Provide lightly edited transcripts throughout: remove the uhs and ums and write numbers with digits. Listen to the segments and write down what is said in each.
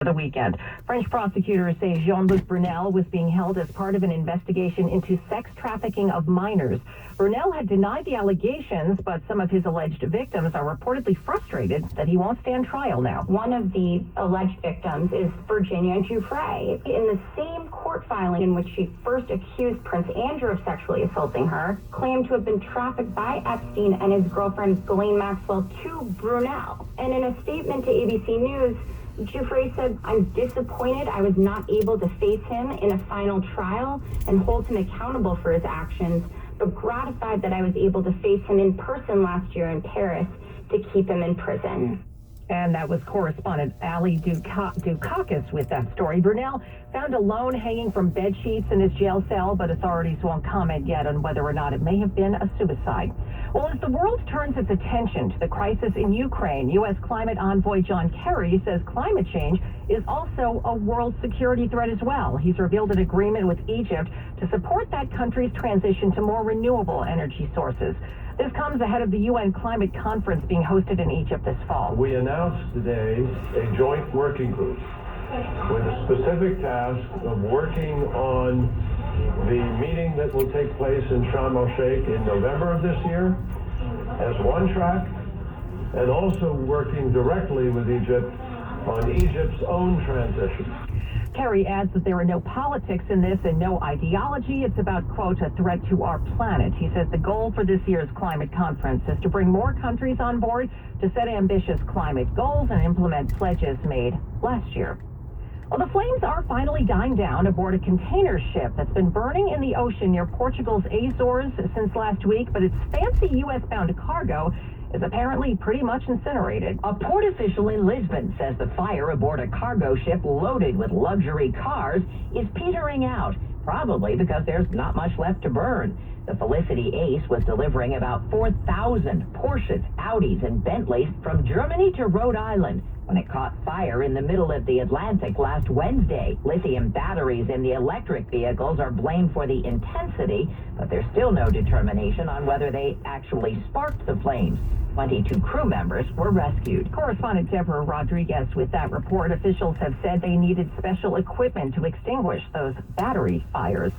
the weekend. French prosecutors say Jean-Luc Brunel was being held as part of an investigation into sex trafficking of minors. Brunel had denied the allegations, but some of his alleged victims are reportedly frustrated that he won't stand trial now. One of the alleged victims is Virginia Giuffre. In the same court filing in which she first accused Prince Andrew of sexually assaulting her, claimed to have been trafficked by Epstein and his girlfriend Glen Maxwell to Brunel. And in a statement to ABC News, Giuffre said, "I'm disappointed I was not able to face him in a final trial and hold him accountable for his actions, but gratified that I was able to face him in person last year in Paris to keep him in prison." And that was correspondent Ali Dukakis with that story. Brunel found alone hanging from bed sheets in his jail cell, but authorities won't comment yet on whether or not it may have been a suicide. Well, as the world turns its attention to the crisis in Ukraine, U.S. climate envoy John Kerry says climate change is also a world security threat as well. He's revealed an agreement with Egypt to support that country's transition to more renewable energy sources. This comes ahead of the UN climate conference being hosted in Egypt this fall. We announced today a joint working group with a specific task of working on the meeting that will take place in Sharm el-Sheikh in November of this year as one track, and also working directly with Egypt on Egypt's own transition. Kerry adds that there are no politics in this and no ideology. It's about, quote, a threat to our planet. He says the goal for this year's climate conference is to bring more countries on board to set ambitious climate goals and implement pledges made last year. Well, the flames are finally dying down aboard a container ship that's been burning in the ocean near Portugal's Azores since last week, but its fancy U.S.-bound cargo is apparently pretty much incinerated. A port official in Lisbon says the fire aboard a cargo ship loaded with luxury cars is petering out, probably because there's not much left to burn. The Felicity Ace was delivering about 4,000 Porsches, Audis, and Bentleys from Germany to Rhode Island when it caught fire in the middle of the Atlantic last Wednesday. Lithium batteries in the electric vehicles are blamed for the intensity, but there's still no determination on whether they actually sparked the flames. 22 crew members were rescued. Correspondent Deborah Rodriguez with that report. Officials have said they needed special equipment to extinguish those battery fires.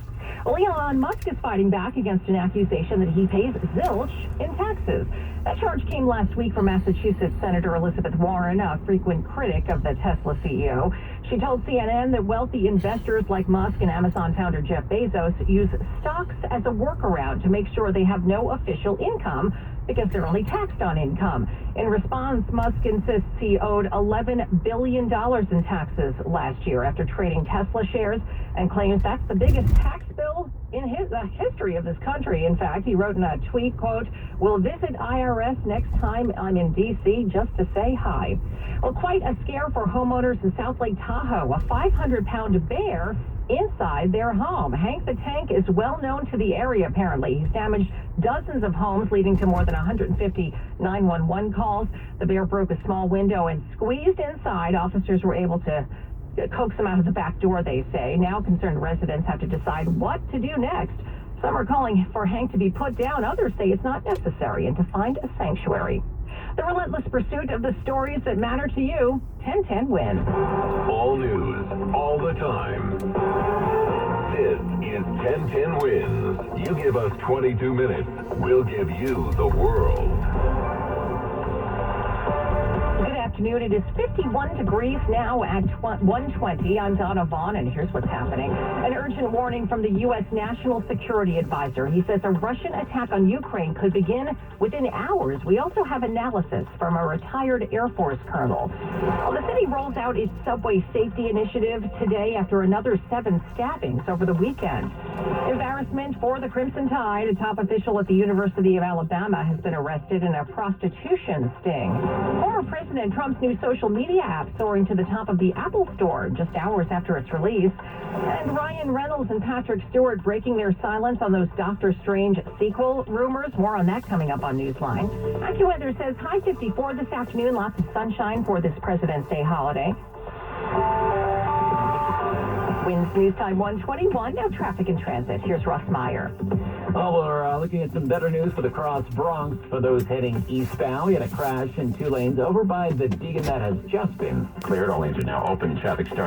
Well, Elon Musk is fighting back against an accusation that he pays zilch in taxes. That charge came last week from Massachusetts Senator Elizabeth Warren, a frequent critic of the Tesla CEO. She told CNN that wealthy investors like Musk and Amazon founder Jeff Bezos use stocks as a workaround to make sure they have no official income because they're only taxed on income. In response, Musk insists he owed $11 billion in taxes last year after trading Tesla shares and claims that's the biggest tax bill in the history of this country. In fact, he wrote in a tweet, quote, "We'll visit IRS next time I'm in D.C. just to say hi." Well, quite a scare for homeowners in South Lake Tahoe. A 500-pound bear inside their home. Hank the Tank is well known to the area, apparently. He's damaged dozens of homes, leading to more than 150 911 calls. The bear broke a small window and squeezed inside. Officers were able to coax him out of the back door, they say. Now concerned residents have to decide what to do next. Some are calling for Hank to be put down. Others say it's not necessary and to find a sanctuary. The relentless pursuit of the stories that matter to you. 1010 wins. All news, all the time. This is 1010 wins. You give us 22 minutes, we'll give you the world. Good afternoon. It is 51 degrees now at 1:20. I'm Donna Vaughn, and here's what's happening. An urgent warning from the U.S. National Security Advisor. He says a Russian attack on Ukraine could begin within hours. We also have analysis from a retired Air Force colonel. Well, the city rolls out its subway safety initiative today after another 7 stabbings over the weekend. Embarrassment for the Crimson Tide. A top official at the University of Alabama has been arrested in a prostitution sting. Former President Trump's new social media app soaring to the top of the Apple Store just hours after its release. And Ryan Reynolds and Patrick Stewart breaking their silence on those Doctor Strange sequel rumors. More on that coming up on Newsline. AccuWeather says high 54 this afternoon. Lots of sunshine for this President's Day holiday. Winds News Time 121. Now traffic and transit. Here's Russ Meyer. Well, we're looking at some better news for the Cross Bronx. For those heading eastbound, we had a crash in 2 lanes over by the Deegan that has just been cleared. All lanes are now open. Traffic starting